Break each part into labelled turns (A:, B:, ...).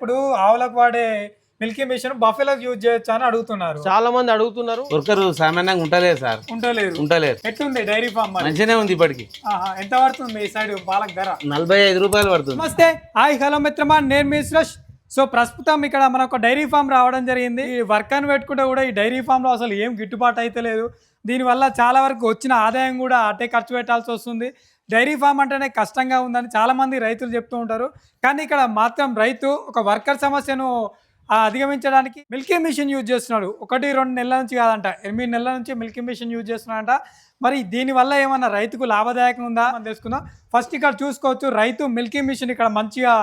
A: ఇప్పుడు ఆవులకు వాడే మిల్కీ మిషన్ బఫెలోకి యూజ్ చేయొచ్చు అని అడుగుతున్నారు.
B: చాలా మంది అడుగుతున్నారు.
C: వర్కర్ సామాన్యంగా ఉంటలేదు సార్, ఉంటలేరు.
A: ఎట్లుంది డైరీ ఫార్మ్
C: మంచిగానే ఉంది. ఇప్పటికి
A: ఎంత పడుతుంది మీ సైడ్ పాలకు ధర?
C: 45 రూపాయలు పడుతుంది.
A: నమస్తే, హాయ్, హలో మిత్రమా, నేను మీ సురేష్. సో ప్రస్తుతం ఇక్కడ మనకు డైరీ ఫామ్ రావడం జరిగింది. ఈ వర్కర్ని పెట్టుకుంటే కూడా ఈ డైరీ ఫామ్లో అసలు ఏం గిట్టుబాటు అయితే లేదు. దీనివల్ల చాలా వరకు వచ్చిన ఆదాయం కూడా అటే ఖర్చు పెట్టాల్సి వస్తుంది. డైరీ ఫామ్ అంటేనే కష్టంగా ఉందని చాలామంది రైతులు చెప్తూ ఉంటారు. కానీ ఇక్కడ మాత్రం రైతు ఒక వర్కర్ సమస్యను అధిగమించడానికి మిల్కీ మిషన్ యూజ్ చేస్తున్నాడు. 1-2 నెలల నుంచి కాదంట, 8 నెలల నుంచి మిల్కీ మిషన్ యూజ్ చేస్తున్నాడంట. మరి దీనివల్ల ఏమన్నా రైతుకు లాభదాయకం ఉందా అని తెలుసుకుందాం. ఫస్ట్ ఇక్కడ చూసుకోవచ్చు, రైతు మిల్కీ మిషన్ ఇక్కడ మంచిగా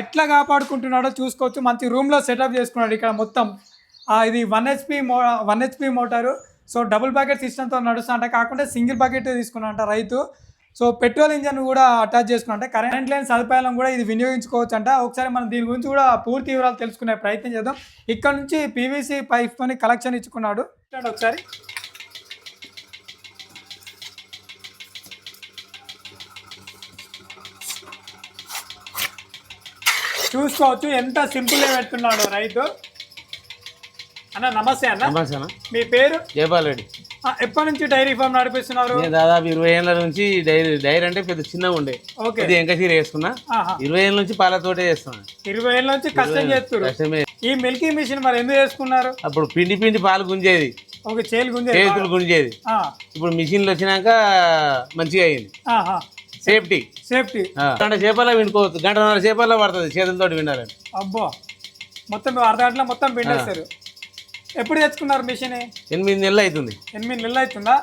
A: ఎట్లా కాపాడుకుంటున్నాడో చూసుకోవచ్చు. మంచి రూమ్లో సెటప్ చేసుకున్నాడు. ఇక్కడ మొత్తం ఇది 1 HP motor. So double bucket సిస్టమ్తో నడుస్తుంట, కాకుండా సింగిల్ బకెట్ తీసుకున్నాడంట రైతు. సో పెట్రోల్ ఇంజన్ కూడా అటాచ్ చేసుకున్నట్టే, కరెంట్ లైన్ సదుపాయాలను కూడా ఇది వినియోగించుకోవచ్చు అంట. ఒకసారి మనం దీని గురించి కూడా పూర్తి వివరాలు తెలుసుకునే ప్రయత్నం చేద్దాం. ఇక్కడ నుంచి PVC పైప్తోని కలెక్షన్ ఇచ్చుకున్నాడు. ఒకసారి చూసుకోవచ్చు ఎంత సింపుల్గా పెడుతున్నాడు రైతు. అన్న నమస్తే. అన్న మీ పేరు?
C: జయపాల్ రెడ్డి.
A: ఎప్పటి నుంచి డైరీ ఫామ్ నడిపిస్తున్నారు?
C: దాదాపు 20 ఏళ్ళ నుంచి డైరీ అంటే పెద్ద చిన్నగా ఉండే, ఇది ఎంకసీర వేసుకున్నా. 20 ఏళ్ళ నుంచి పాలతోటే చేస్తున్నా.
A: 20 ఏళ్ళ నుంచి కష్టం చేస్తున్నారు. ఈ మిల్కీ మిషన్ మరి ఎందుకు చేసుకున్నారు?
C: అప్పుడు పిండి పాలు గుంజేది, చేతులు గుంజేది. ఇప్పుడు మిషన్లు వచ్చినాక మంచిగా అయింది. సేఫ్టీ గంట చేపల్లో వినుకోవచ్చు, 1.5 చేపల్లో పడుతుంది చేతులతో వినాలని.
A: అబ్బో, మొత్తం అర్ధ గంటలో మొత్తం పిండేస్తారు. ఎప్పుడు తెచ్చుకున్నారు మిషన్?
C: 8 నెలలు అవుతుంది.
A: 8 నెలలు అవుతుందా?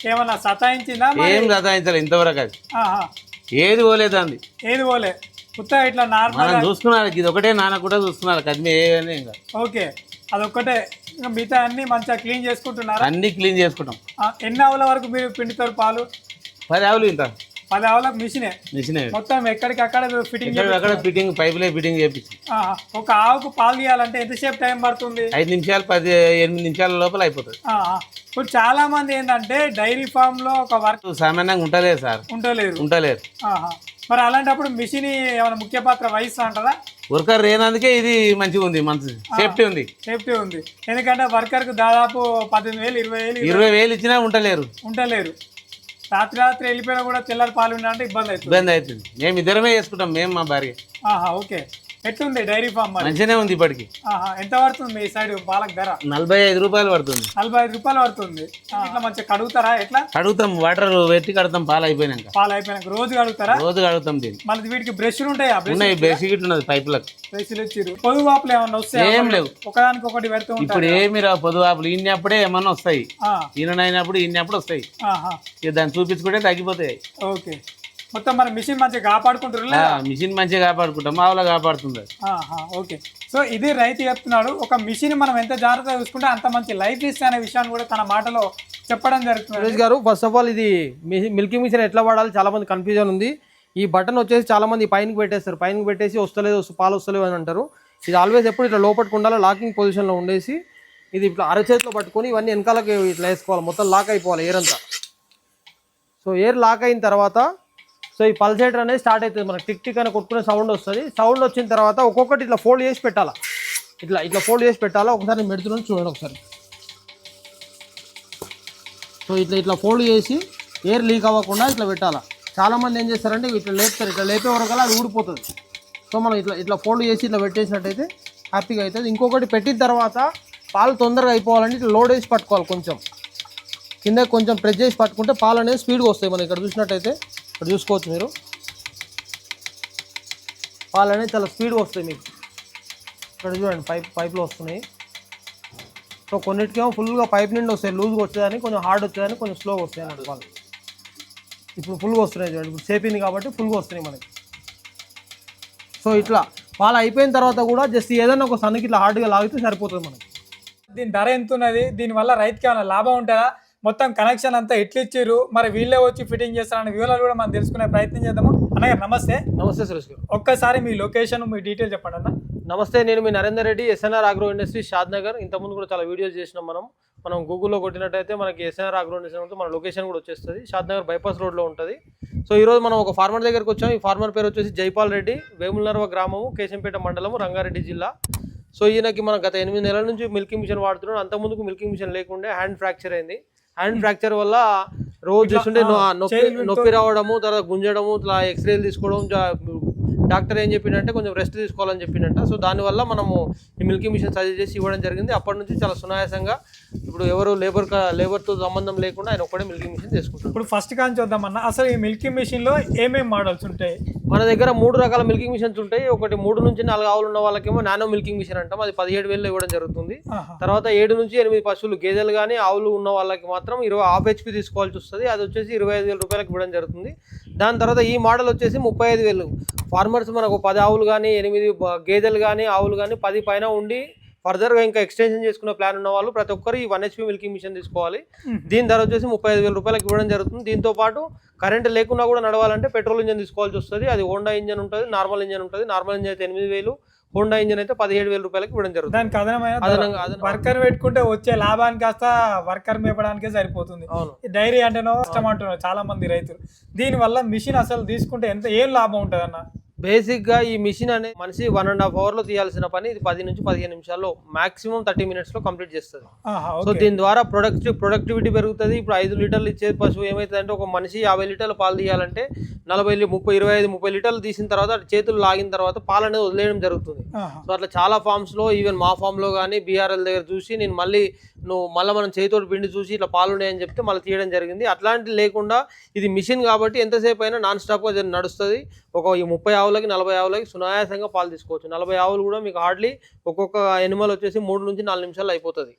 A: ఏమన్నా సతాయించిందా?
C: ఏం సతాయించాలి ఇంతవరకు. అది ఏది పోలేదు, అంది
A: ఏది పోలే. కొత్తగా ఇట్లా నార్మల్
C: చూసుకున్నారు. ఇది ఒకటే నాన్న కూడా చూస్తున్నారు. కదిమే ఏమీ ఇంకా
A: ఓకే, అదొక్కటే. ఇంకా మిగతా అన్ని మంచిగా క్లీన్ చేసుకుంటున్నారు?
C: అన్ని క్లీన్ చేసుకుంటాం.
A: ఎన్ని ఆవుల వరకు మీరు పిండుతారు పాలు?
C: 10 ఆవులు. ఇంత
A: 10 ఆవులకు మిషనే మొత్తం ఎక్కడికక్కడ
C: ఫిట్టింగ్ పైపులే ఫిట్టింగ్ చేపించి.
A: ఒక ఆవుకు పాలు తీయాలంటే ఎంతసేపు టైం పడుతుంది?
C: 5 నిమిషాలు 8 నిమిషాల లోపల అయిపోతుంది.
A: ఇప్పుడు చాలా మంది ఏంటంటే డైరీ ఫామ్ లో ఒక వర్క్
C: సామాన్యంగా ఉంటలేదు సార్, ఉంటలేరు.
A: మరి అలాంటప్పుడు మిషన్ ఏమైనా ముఖ్య పాత్ర వహిస్తా అంటారా?
C: వర్కర్ లేనందుకే ఇది మంచిగా ఉంది, మంచి సేఫ్టీ
A: ఉంది. ఎందుకంటే వర్కర్ కు దాదాపు 18,000
C: 20,000 ఇచ్చినా ఉంటలేరు.
A: రాత్రి వెళ్ళిపోయినా కూడా తెల్లారి పాలు అంటే ఇబ్బంది
C: అవుతుంది. మేము ఇద్దరమే చేసుకుంటాం, మేము మా భార్య.
A: ఓకే, ఎట్లుంది డైరీ ఫామ్?
C: మంచిగానే ఉంది. ఇప్పటికి
A: ఎంత పడుతుంది మీ సైడ్ పాలకు ధర?
C: 45 రూపాయలు పడుతుంది.
A: 45 రూపాయలు పడుతుంది. ఇట్లా మంచిగా కడుగుతారా? ఎట్లా
C: కడుగుతాం? వాటర్ పెట్టి కడతాం. పాలు అయిపోయినాక
A: రోజు కడుగుతారా?
C: రోజు కడుగుతాం. దీన్ని
A: మళ్ళీ వీటికి బ్రష్లు ఉంటాయా?
C: ఉన్నాయి, బ్రష్ గిట్ ఉన్నది పైపులకు.
A: బ్రష్లు ఇచ్చారు. పొదుగు వాపులు ఏమన్నా వస్తాయి?
C: ఏం లేవు,
A: ఒకదానికి ఒకటి పెడుతూ ఉంటారు.
C: ఇప్పుడు ఏమి రావు పొదుగు వాపులు. ఇన్నప్పుడే ఏమన్నా వస్తాయి, ఈయనైనప్పుడు ఇన్నప్పుడు వస్తాయి. దాన్ని చూపించుకుంటే తగ్గిపోతాయి.
A: ఓకే, మొత్తం మన మిషన్ మంచిగా కాపాడుకుంటారు.
C: మిషన్ మంచిగా కాపాడుకుంటాం, ఆవులా కాపాడుతుంది.
A: ఓకే, సో ఇది రైతు చెప్తున్నాడు. ఒక మిషన్ మనం ఎంత జాగ్రత్తగా చూసుకుంటే అంత మంచి లైఫ్ ఇస్తే అనే విషయాన్ని కూడా తన మాటలో చెప్పడం జరుగుతుంది.
B: సురేష్ గారు, ఫస్ట్ ఆఫ్ ఆల్ ఇది మిల్కీ మిషన్ ఎట్లా వాడాలి చాలా మంది కన్ఫ్యూజన్ ఉంది. ఈ బటన్ వచ్చేసి చాలా మంది పైనకి పెట్టేస్తారు, పైనకి పెట్టేసి పాలు వస్తలేవు అని అంటారు. ఇది ఆల్వేస్ ఎప్పుడు ఇట్లా లోపలికి ఉండాలి, లాకింగ్ పొజిషన్లో ఉండేసి ఇది ఇట్లా అరచేతిలో పట్టుకొని ఇవన్నీ వెనకాలకి ఇట్లా వేసుకోవాలి. మొత్తం లాక్ అయిపోవాలి ఎయిర్ అంతా. సో ఎయిర్ లాక్ అయిన తర్వాత సో ఈ పల్సేటర్ అనేది స్టార్ట్ అవుతుంది. మనకి టిక్ అని కొట్టుకునే సౌండ్ వస్తుంది. సౌండ్ వచ్చిన తర్వాత ఒక్కొక్కటి ఇట్లా ఫోల్డ్ చేసి పెట్టాలా, ఇట్లా ఫోల్డ్ చేసి పెట్టాలా. ఒకసారి నేను పెడుతున్నాను చూడండి ఒకసారి. సో ఇట్లా ఫోల్డ్ చేసి ఎయిర్ లీక్ అవ్వకుండా ఇట్లా పెట్టాలా. చాలామంది ఏం చేస్తారంటే ఇట్లా లేపుతారు, ఇట్లా లేపే వరకు అది ఊడిపోతుంది. సో మనం ఇట్లా ఫోల్డ్ చేసి ఇట్లా పెట్టేసినట్టయితే హ్యాపీగా అవుతుంది. ఇంకొకటి పెట్టిన తర్వాత పాలు తొందరగా అయిపోవాలంటే ఇట్లా లోడ్ వేసి పట్టుకోవాలి. కింద కొంచెం ప్రెస్ చేసి పట్టుకుంటే పాలు అనేది స్పీడ్గా వస్తాయి. మనం ఇక్కడ చూసినట్టయితే ఇక్కడ చూసుకోవచ్చు మీరు, పాలు అనేది చాలా స్పీడ్గా వస్తాయి మీకు. ఇక్కడ చూడండి పైప్లో వస్తున్నాయి. సో కొన్నిటికేమో ఫుల్గా పైప్ నుండి వస్తాయి, లూజ్గా వచ్చేదాన్ని, కొంచెం హార్డ్ వచ్చేదాన్ని, కొంచెం స్లోగా వస్తాయి అన్నట్టు పాలు. ఇప్పుడు ఫుల్గా వస్తున్నాయి చూడండి, ఇప్పుడు చేపింది కాబట్టి ఫుల్గా వస్తున్నాయి మనకి. సో ఇట్లా పాలు అయిపోయిన తర్వాత కూడా జస్ట్ ఏదైనా ఒక సన్నకి ఇట్లా హార్డ్గా లాగితే సరిపోతుంది మనకి.
A: దీని ధర ఎంత ఉన్నది? దీనివల్ల రైతుకి ఏమైనా లాభం ఉంటుందా? మొత్తం కనెక్షన్ అంతా ఎట్లా ఇచ్చారు, మరి వీళ్ళే వచ్చి ఫిట్టింగ్ చేస్తారనే వివరాలు కూడా మనం తెలుసుకునే ప్రయత్నం చేద్దాము. అన్నగారు నమస్తే.
B: నమస్తే సురేష్ గారు.
A: ఒక్కసారి మీ లొకేషన్, మీ డీటెయిల్ చెప్పండి అన్న.
B: నమస్తే, నేను మీ Narender Reddy, SNR agro industry, Shadnagar. ఇంతకుముందు కూడా చాలా వీడియోస్ చేసినాం మనం. మనం గూగుల్లో కొట్టినట్టయితే మనకి ఎస్ఎన్ఆర్ అగ్రోనిషన్ ఉంటుంది, మన లొకేషన్ కూడా వచ్చేస్తుంది. షాద్నగర్ బైపాస్ రోడ్లో ఉంటుంది. సో ఈరోజు మనం ఒక ఫార్మర్ దగ్గరికి వచ్చాం. ఈ ఫార్మర్ పేరు వచ్చేసి జైపాల్ రెడ్డి, వేములనర్వ గ్రామము, కేశంపేట మండలము, రంగారెడ్డి జిల్లా. సో ఈయనకి మనం గత 8 నెలల నుంచి మిల్కింగ్ మిషన్ వాడుతున్నాం. అంతకుముందుకు మిల్కింగ్ మిషన్ లేకుండే హ్యాండ్ ఫ్రాక్చర్ అయింది. హ్యాండ్ ఫ్రాక్చర్ వల్ల రోజు చూస్తుంటే నొప్పి రావడము, తర్వాత గుంజడము, ఇట్లా ఎక్స్రేలు తీసుకోవడం, డాక్టర్ ఏం చెప్పిండంటే కొంచెం రెస్ట్ తీసుకోవాలని చెప్పిండంట. సో దానివల్ల మనము ఈ మిల్కింగ్ మిషన్ సజెస్ట్ చేసి ఇవ్వడం జరిగింది. అప్పటి నుంచి చాలా సునాయాసంగా ఇప్పుడు ఎవరు లేబర్తో సంబంధం లేకుండా ఆయన ఒక్కడే మిల్కింగ్ మిషన్ తీసుకుంటారు.
A: ఇప్పుడు ఫస్ట్ కానీ చూద్దామన్నా, అసలు ఈ మిల్కింగ్ మిషన్లో ఏమేమి మోడల్స్ ఉంటాయి?
B: మన దగ్గర 3 రకాల మిల్కింగ్ మిషన్స్ ఉంటాయి. ఒకటి 3 నుంచి 4 ఆవులు ఉన్న వాళ్ళకేమో నానో మిల్కింగ్ మిషన్ అంటాం, అది 17,000 ఇవ్వడం జరుగుతుంది. తర్వాత 7 నుంచి 8 పశువులు, గేదెలు కానీ ఆవులు ఉన్న వాళ్ళకి మాత్రం 1/2 HP తీసుకోవాల్సి వస్తుంది. అది వచ్చేసి 25,000 రూపాయలకు ఇవ్వడం జరుగుతుంది. దాని తర్వాత ఈ మోడల్ వచ్చేసి 35,000. ఫార్మర్స్ మనకు 10 ఆవులు కానీ 8 గేదెలు కానీ ఆవులు కానీ 10 పైన ఉండి ఫర్దర్గా ఇంకా ఎక్స్టెన్షన్ చేసుకునే ప్లాన్ ఉన్న వాళ్ళు ప్రతి ఒక్కరు ఈ 1 HP మిల్కింగ్ మిషన్ తీసుకోవాలి. దీని ధర వచ్చేసి 35,000 రూపాయలకు ఇవ్వడం జరుగుతుంది. దీంతో పాటు కరెంట్ లేకుండా కూడా నడవాలంటే పెట్రోల్ ఇంజన్ తీసుకోవాల్సి వస్తుంది. అది హోండా ఇంజన్ ఉంటుంది, నార్మల్ ఇంజన్ ఉంటుంది. నార్మల్ ఇంజన్ అయితే 8,000, హోండా ఇంజన్ అయితే 17,000 రూపాయలకి ఇవ్వడం జరుగుతుంది.
A: దానికి అదనంగా వర్కర్ పెట్టుకుంటే వచ్చే లాభానికి కాస్త వర్కర్ మేపడానికే సరిపోతుంది. డైరీ అంటేనో కష్టం అంటున్నారు చాలా మంది రైతులు. దీనివల్ల మిషన్ అసలు తీసుకుంటే ఏం లాభం ఉంటుంది అన్న?
B: బేసిక్గా ఈ మిషన్ అనేది మనిషి 1.5 అవర్లో తీయాల్సిన పని ఇది 10 నుంచి 15 నిమిషాల్లో, మాక్సిమం 30 మినిట్స్లో కంప్లీట్ చేస్తుంది. సో దీని ద్వారా ప్రొడక్టివిటీ పెరుగుతుంది. ఇప్పుడు 5 లీటర్లు ఇచ్చే పశువు ఏమవుతుందంటే ఒక మనిషి 50 లీటర్లు పాలు తీయాలంటే 40, 30, 25, 30 లీటర్లు తీసిన తర్వాత చేతులు లాగిన తర్వాత పాలు అనేది వదిలేయడం జరుగుతుంది. సో అట్లా చాలా ఫామ్స్లో, ఈవెన్ మా ఫామ్లో కానీ బీఆర్ఎల్ దగ్గర చూసి నేను మళ్ళీ మనం చేతితోటి పిండి చూసి ఇట్లా పాలు ఉన్నాయని చెప్తే మళ్ళీ తీయడం జరిగింది. అట్లాంటి లేకుండా ఇది మిషన్ కాబట్టి ఎంతసేపు అయినా నాన్ స్టాప్గా నడుస్తుంది. ఒక 30 ఆవులకి 40 ఆవులకి సునాయాసంగా పాలు తీసుకోవచ్చు. 40 ఆవులు కూడా మీకు హార్డ్లీ ఒక్కొక్క ఎనిమల్ వచ్చేసి 3 నుంచి 4 నిమిషాల్లో అయిపోతుంది.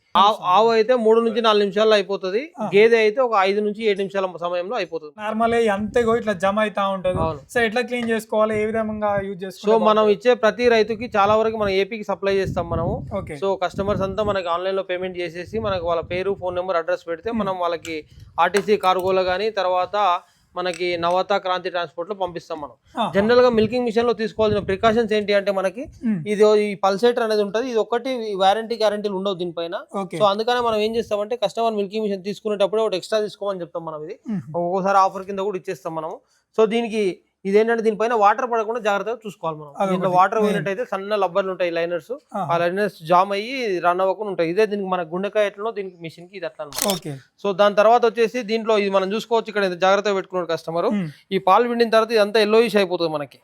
B: ఆవు అయితే 3 నుంచి 4 నిమిషాల్లో అయిపోతుంది. గేదె అయితే ఒక 5 నుంచి 7 నిమిషాల సమయంలో అయిపోతుంది.
A: నార్మల్ అంతేగో ఇట్లా జమ అవుతా ఉంటుంది. సో ఎట్లా క్లీన్ చేసుకోవాలి, ఏ విధంగా యూజ్ చేసుకోవాలి?
B: సో మనం ఇచ్చే ప్రతి రైతుకి చాలా వరకు మనం ఏపీకి సప్లై చేస్తాం మనము. సో కస్టమర్స్ అంతా మనకి ఆన్లైన్ లో పేమెంట్ చేసేసి మనకు వాళ్ళ పేరు, ఫోన్ నెంబర్, అడ్రస్ పెడితే మనం వాళ్ళకి ఆర్టీసీ కార్గోలో కానీ తర్వాత మనకి నవత క్రాంతి ట్రాన్స్పోర్ట్ లో పంపిస్తాం. మనం జనరల్ గా మిల్కింగ్ మిషన్ లో తీసుకోవాల్సిన ప్రికాషన్స్ ఏంటి అంటే మనకి ఇది ఈ పల్సేటర్ అనేది ఉంటుంది. ఇది ఒకటి గ్యారంటీలు ఉండవు దీనిపైన. సో అందుకనే మనం ఏం చేస్తామంటే కస్టమర్ మిల్కింగ్ మిషన్ తీసుకునేటప్పుడు ఒకటి ఎక్స్ట్రా తీసుకోమని చెప్తాం. మనం ఇది ఒక్కొక్కసారి ఆఫర్ కింద కూడా ఇచ్చేస్తాం మనము. సో దీనికి ఇదేంటంటే దీనిపైన వాటర్ పడకుండా జాగ్రత్తగా చూసుకోవాలి మనం. దీంట్లో వాటర్ పోయినట్టయితే సన్న లబ్బర్లు ఉంటాయి లైనర్స్, ఆ లైనర్స్ జామ్ అయ్యి రన్ అవ్వకుండా ఉంటాయి. ఇదే దీనికి మన గుండెకాయ ఎట్లనో దీనికి మిషన్ కి ఇది అట్లా అనమాట. సో దాని తర్వాత వచ్చేసి దీంట్లో ఇది మనం చూసుకోవచ్చు. ఇక్కడ జాగ్రత్తగా పెట్టుకున్నాడు కస్టమర్. ఈ పాలు పిండిన తర్వాత ఇదంతా ఎల్లోయిష్ అయిపోతుంది మనకి.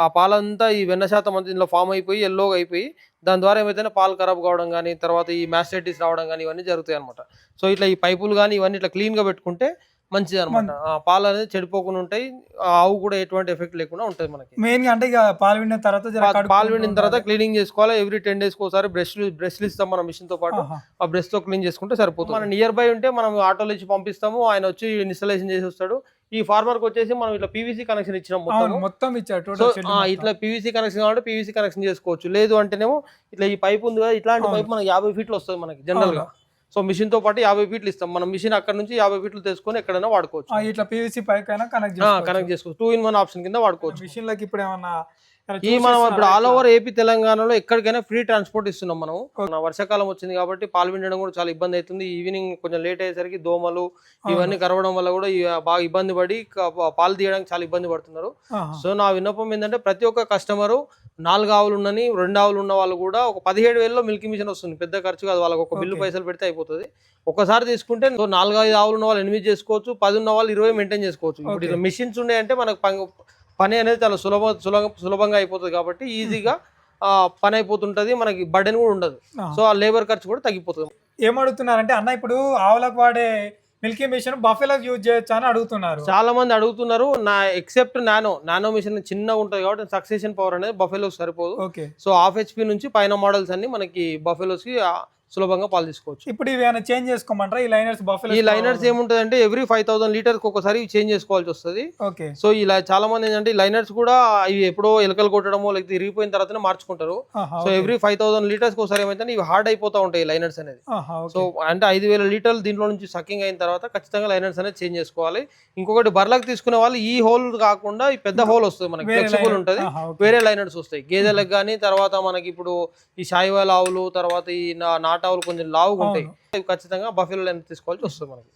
B: ఆ పాలంతా ఈ వెన్న శాతం అంతా దీనిలో ఫామ్ అయిపోయి ఎల్లోగా అయిపోయి దాని ద్వారా ఏమైతే పాలు ఖరాబ్ కావడం కానీ తర్వాత ఈ మ్యాస్టైటిస్ రావడం కానీ ఇవన్నీ జరుగుతాయి అనమాట. సో ఇట్లా ఈ పైపులు కానీ ఇవన్నీ ఇట్లా క్లీన్ గా పెట్టుకుంటే మంచిది అనమాట. పాలు అనేది చెడిపోకుండా ఉంటాయి, ఆవు కూడా ఎటువంటి ఎఫెక్ట్ లేకుండా ఉంటుంది మనకి.
A: మెయిన్ గా అంటే పాలు విండిన
B: తర్వాత క్లీనింగ్ చేసుకోవాలి. ఎవ్రీ 10 days ఒకసారి బ్రష్లు ఇస్తాం మనం మిషన్ తో పాటు. ఆ బ్రష్ తో క్లీన్ చేసుకుంటే సరిపోతుంది. మనం నియర్ బై ఉంటే మనం ఆటోలో ఇచ్చి పంపిస్తాము, ఆయన వచ్చి ఇన్స్టాలేషన్ చేసి వస్తాడు. ఈ ఫార్మర్ కి వచ్చేసి మనం ఇట్లా పీవీసీ కనెక్షన్ ఇచ్చినాం
A: మొత్తం ఇచ్చాడు.
B: ఇట్లా పీవీసీ కనెక్షన్ కావాలంటే పీవీసీ కనెక్షన్ చేసుకోవచ్చు. లేదు అంటేనేమో ఇట్లా ఈ పైప్ ఉంది కదా, ఇట్లాంటి పైప్ మనకి 50 ఫీట్లు వస్తుంది మనకి జనరల్ గా. సో మిషన్ తో పాటు 50 ఫీట్లు ఇస్తాం మనం. మిషన్ అక్కడ నుంచి 50 ఫీట్లు తీసుకొని ఎక్కడైనా వాడుకోవచ్చు.
A: ఇట్లా పీవీసీ పైప్ అయినా కనెక్ట్
B: చేసుకోవచ్చు. 2-in-1 ఆప్షన్ కింద వాడుకోవచ్చు.
A: మిషన్ లకి ఇప్పుడు ఏమన్నా
B: మనం ఇప్పుడు ఆల్ ఓవర్ ఏపీ తెలంగాణలో ఎక్కడికైనా ఫ్రీ ట్రాన్స్పోర్ట్ ఇస్తున్నాం మనం. వర్షాకాలం వచ్చింది కాబట్టి పాలు పిండడం కూడా చాలా ఇబ్బంది అవుతుంది. ఈవినింగ్ కొంచెం లేట్ అయ్యేసరికి దోమలు ఇవన్నీ కరవడం వల్ల కూడా బాగా ఇబ్బంది పడి పాలు తీయడానికి చాలా ఇబ్బంది పడుతున్నారు. సో నా విన్నపం ఏంటంటే ప్రతి ఒక్క కస్టమరు 4 ఆవులు ఉన్నని 2 ఆవులు ఉన్న వాళ్ళు కూడా ఒక 17,000లో మిల్కింగ్ మిషన్ వస్తుంది. పెద్ద ఖర్చు కాదు, వాళ్ళకి ఒక బిల్లు పైసలు పెడితే అయిపోతుంది. ఒకసారి తీసుకుంటే 4-5 ఆవులు ఉన్న వాళ్ళు 8 చేసుకోవచ్చు, 10 ఉన్న వాళ్ళు 20 మెయింటైన్ చేసుకోవచ్చు. ఇప్పుడు మిషన్స్ ఉన్నాయంటే మనకు పని అనేది చాలా సులభంగా అయిపోతుంది కాబట్టి ఈజీగా పని అయిపోతుంటది, మనకి బర్డెన్ కూడా ఉండదు. సో ఆ లేబర్ ఖర్చు కూడా తగ్గిపోతుంది.
A: ఏమడుగుతున్నారంటే అన్న ఇప్పుడు ఆవులకు వాడే మిల్కింగ్ మిషన్ బఫెలో యూజ్ చేయొచ్చు అని అడుగుతున్నారు
B: చాలా మంది అడుగుతున్నారు. ఎక్సెప్ట్ నానో మిషన్ చిన్నగా ఉంటుంది కాబట్టి సక్సెషన్ పవర్ అనేది బఫెలోస్ సరిపోదు. సో 1/2 HP నుంచి పైన మోడల్స్ అన్ని మనకి బఫెలోస్ కి సులభంగా పాలు తీసుకోవచ్చు.
A: ఇప్పుడు ఇవి ఏమైనా చేంజ్ చేసుకోమంటారా ఈ లైనర్స్? బఫెలో
B: ఈ లైనర్స్ ఏముంటది అంటే ఎవ్రీ 5,000 లీటర్స్ ఒకసారి చేంజ్ చేసుకోవాల్సి వస్తుంది. సో ఇలా చాలా మంది ఏంటంటే ఈ లైనర్స్ కూడా ఇవి ఎప్పుడో ఎలకలు కొట్టడమో లేకపోతే ఇరిగిపోయిన తర్వాతనే మార్చుకుంటారు. సో ఎవ్రీ 5,000 లీటర్స్ ఒకసారి ఏమైతే ఇవి హార్డ్ అయిపోతా ఉంటాయి లైనర్స్ అనేది. సో అంటే 5,000 లీటర్లు దీంట్లో నుంచి సక్కింగ్ అయిన తర్వాత ఖచ్చితంగా లైనర్స్ అనేది చేంజ్ చేసుకోవాలి. ఇంకొకటి బర్లకు తీసుకునే వాళ్ళు ఈ హోల్ కాకుండా ఈ పెద్ద హోల్ వస్తుంది మనకి, ఫ్లెక్సిబుల్ ఉంటుంది, వేరే లైనర్స్ వస్తాయి గేదెలకు కానీ. తర్వాత మనకి ఇప్పుడు ఈ షాయివాల్ ఆవులు తర్వాత ఈ నాట ఆవులు కొంచెం లావుగా ఉంటాయి, అవి ఖచ్చితంగా బఫెలో లైన్ తీసుకోవాల్సి వస్తుంది మనకి.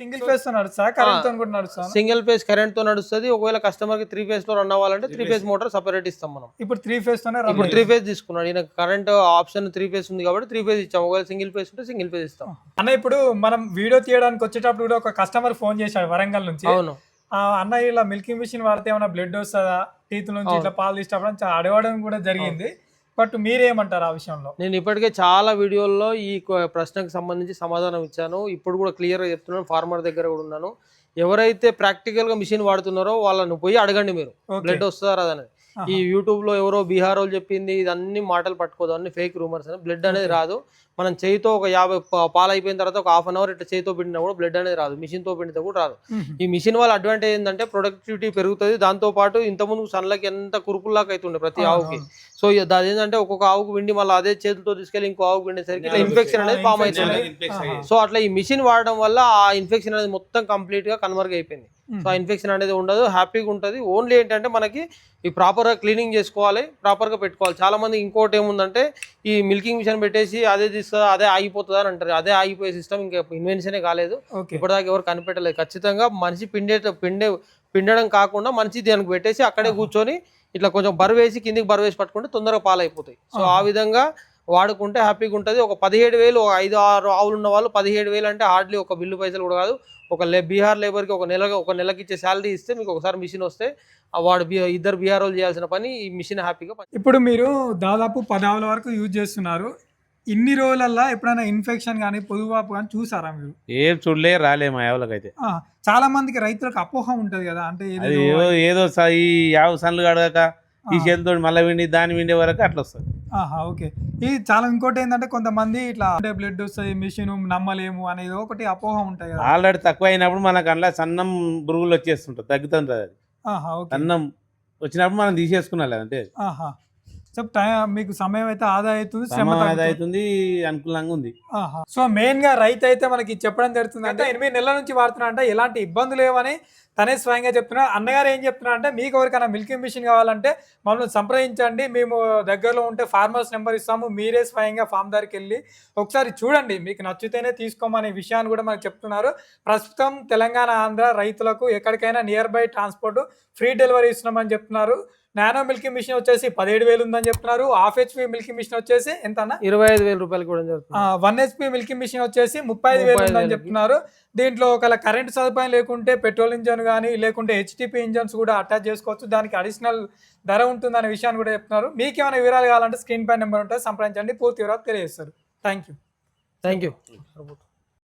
A: సింగిల్ ఫేస్ తో నడుస్తా, కరెంట్ తో కూడా నడుస్తా?
B: సింగిల్ ఫేజ్ కరెంట్ తో నడుస్తుంది. ఒకవేళ కస్టమర్ కి 3 ఫేజ్ లో రన్ అవ్వాలంటే 3 ఫేజ్ మోటార్ సెపరేట్ ఇస్తాం మనం.
A: ఇప్పుడు 3 ఫేస్ తోనే
B: ఇప్పుడు 3 ఫేజ్ తీసుకున్నాడు ఈయన, కరెంట్ ఆప్షన్ 3 ఫేజ్ ఉంది కాబట్టి 3 ఫేజ్ ఇచ్చాం. ఒకవేళ సింగిల్ ఫేజ్ ఉంటే సింగిల్ ఫేజ్ ఇస్తాం.
A: అన్న ఇప్పుడు మనం వీడియో తీయడానికి వచ్చేటప్పుడు కూడా ఒక కస్టమర్ ఫోన్ చేశాడు వరంగల్ నుంచి.
B: అవును.
A: అన్న ఇలా మిల్కింగ్ మిషన్ వాడితే ఏమైనా బ్లడ్ వస్తుందా, టీత్ నుంచి ఇట్లా పాలు తీసేటప్పుడు అడగడం కూడా జరిగింది. బట్ మీరేమంటారు ఆ విషయంలో?
B: నేను ఇప్పటికే చాలా వీడియోల్లో ఈ ప్రశ్నకు సంబంధించి సమాధానం ఇచ్చాను. ఇప్పుడు కూడా క్లియర్గా చెప్తున్నాను, ఫార్మర్ దగ్గర కూడా ఉన్నాను. ఎవరైతే ప్రాక్టికల్గా మిషన్ వాడుతున్నారో వాళ్ళని పోయి అడగండి మీరు, బ్లడ్ వస్తుందా రాదని. ఈ యూట్యూబ్లో ఎవరో బీహార్ వాళ్ళు చెప్పింది ఇదన్నీ మాటలు పట్టుకోదు, అన్ని ఫేక్ రూమర్స్ అని. బ్లడ్ అనేది రాదు. మనం చేయితో ఒక 50 పాలు అయిపోయిన తర్వాత ఒక హాఫ్ అన్ అవర్ ఇట్లా చేయితో పిండినా కూడా బ్లడ్ అనేది రాదు, మిషన్తో పిండితే కూడా రాదు. ఈ మిషన్ వాళ్ళ అడ్వాంటేజ్ ఏంటంటే ప్రొడక్టివిటీ పెరుగుతుంది. దాంతోపాటు ఇంతకుముందు సన్లకి ఎంత కురుపుల్లాగా అవుతుండే ప్రతి ఆవుకి. సో అది ఏంటంటే ఒక్కొక్క ఆవుకు పిండి మళ్ళీ అదే చేతులతో తీసుకెళ్ళి ఇంకో ఆవుకు పిండేసరికి ఇట్లా ఇన్ఫెక్షన్ అనేది ఫామ్ అవుతుంది. సో అట్లా ఈ మిషన్ వాడడం వల్ల ఆ ఇన్ఫెక్షన్ అనేది మొత్తం కంప్లీట్ గా కన్వర్గ్ అయిపోయింది. సో ఆ ఇన్ఫెక్షన్ అనేది ఉండదు, హ్యాపీగా ఉంటుంది. ఓన్లీ ఏంటంటే మనకి ఈ ప్రాపర్గా క్లీనింగ్ చేసుకోవాలి, ప్రాపర్గా పెట్టుకోవాలి. చాలా మంది ఇంకోటి ఏముందంటే ఈ మిల్కింగ్ మిషన్ పెట్టేసి అదే తీస్తుందా అదే ఆగిపోతుందా అని అంటారు. అదే ఆగిపోయే సిస్టమ్ ఇంకా ఇన్వెన్షనే కాలేదు, ఇప్పటిదాకా ఎవరు కనిపెట్టలేదు. ఖచ్చితంగా మనిషి పిండడం కాకుండా మనిషి దానికి పెట్టేసి అక్కడే కూర్చొని ఇట్లా కొంచెం బరువేసి కిందికి బరువేసి పట్టుకుంటే తొందరగా పాలు అయిపోతాయి. సో ఆ విధంగా వాడుకుంటే హ్యాపీగా ఉంటుంది. ఒక 17,000 ఒక 5-6 ఆవులు ఉన్న వాళ్ళు 17,000 అంటే హార్డ్లీ ఒక బిల్లు పైసలు కూడా కాదు. ఒక బీహార్ లేబర్కి ఒక నెలకి ఇచ్చే శాలరీ ఇస్తే మీకు ఒకసారి మిషన్ వస్తే వాడు ఇద్దరు బీహార్ వాళ్ళు చేయాల్సిన పని ఈ మిషన్ హ్యాపీగా. ఇప్పుడు
A: మీరు దాదాపు 10 ఆవుల వరకు యూజ్ చేస్తున్నారు. ఇన్ని రోజులల్లో ఎప్పుడైనా ఇన్ఫెక్షన్ కానీ పొదువాపు కానీ చూసారా మీరు?
C: ఏం చూడలే, రాలే మా యావులకైతే.
A: చాలా మందికి రైతులకు అపోహ ఉంటది కదా, అంటే
C: ఏదో ఈ యావు సన్లు కడగాక ఈ చేతితో మళ్ళీ విండి దాన్ని విండే వరకు అట్లా వస్తుంది.
A: ఓకే. ఇది చాలా ఇంకోటి ఏంటంటే కొంతమంది ఇట్లా బ్లడ్ వస్తుంది మిషన్ నమ్మలేము అనేది ఒకటి అపోహ ఉంటాయి కదా.
C: ఆల్రెడీ తక్కువ అయినప్పుడు మనకు అందులో సన్నం బురుగులు వచ్చేస్తుంటుంది, తగ్గుతుంటుంది. అది సన్నం వచ్చినప్పుడు మనం తీసేసుకున్నాం అంటే.
A: మీకు సమయం అయితే ఆదా అవుతుంది,
C: ఆదా అవుతుంది, అనుకూలంగా ఉంది.
A: సో మెయిన్ గా రైతు అయితే మనకి చెప్పడం జరుగుతుంది అంటే 8 నెలల నుంచి వాడుతున్నా అంటే ఎలాంటి ఇబ్బందులు లేవని తనే స్వయంగా చెప్తున్నా. అన్నగారు ఏం చెప్తున్నా అంటే మీకు ఎవరికైనా మిల్కింగ్ మిషన్ కావాలంటే మమ్మల్ని సంప్రదించండి, మేము దగ్గరలో ఉంటే ఫార్మర్స్ నెంబర్ ఇస్తాము, మీరే స్వయంగా ఫామ్ దగ్గరికి వెళ్ళి ఒకసారి చూడండి, మీకు నచ్చితేనే తీసుకోమనే విషయాన్ని కూడా మనకు చెప్తున్నారు. ప్రస్తుతం తెలంగాణ ఆంధ్ర రైతులకు ఎక్కడికైనా near by transport free delivery ఇస్తున్నామని చెప్తున్నారు. నానో మిల్కింగ్ మిషన్ వచ్చేసి 17,000 ఉందని చెప్తున్నారు. హాఫ్ హెచ్పి మిల్కింగ్ మిషన్ వచ్చేసి ఎంత అన్న?
B: 25,000 రూపాయలు కూడా చెప్తున్నారు.
A: 1 హెచ్పి మిల్కింగ్ మిషన్ వచ్చేసి 35,000 ఉందని చెప్తున్నారు. దీంట్లో ఒకవేళ కరెంట్ సదుపాయం లేకుంటే పెట్రోల్ ఇంజన్ కానీ లేకుంటే హెచ్టిపి ఇంజన్స్ కూడా అటాచ్ చేసుకోవచ్చు, దానికి అడిషనల్ ధర ఉంటుందనే విషయాన్ని కూడా చెప్తున్నారు. మీకు ఏమైనా వివరాలు కావాలంటే స్క్రీన్ పై నెంబర్ ఉంటుంది, సంప్రదించండి, పూర్తి వివరాలు తెలియజేస్తారు. Thank you.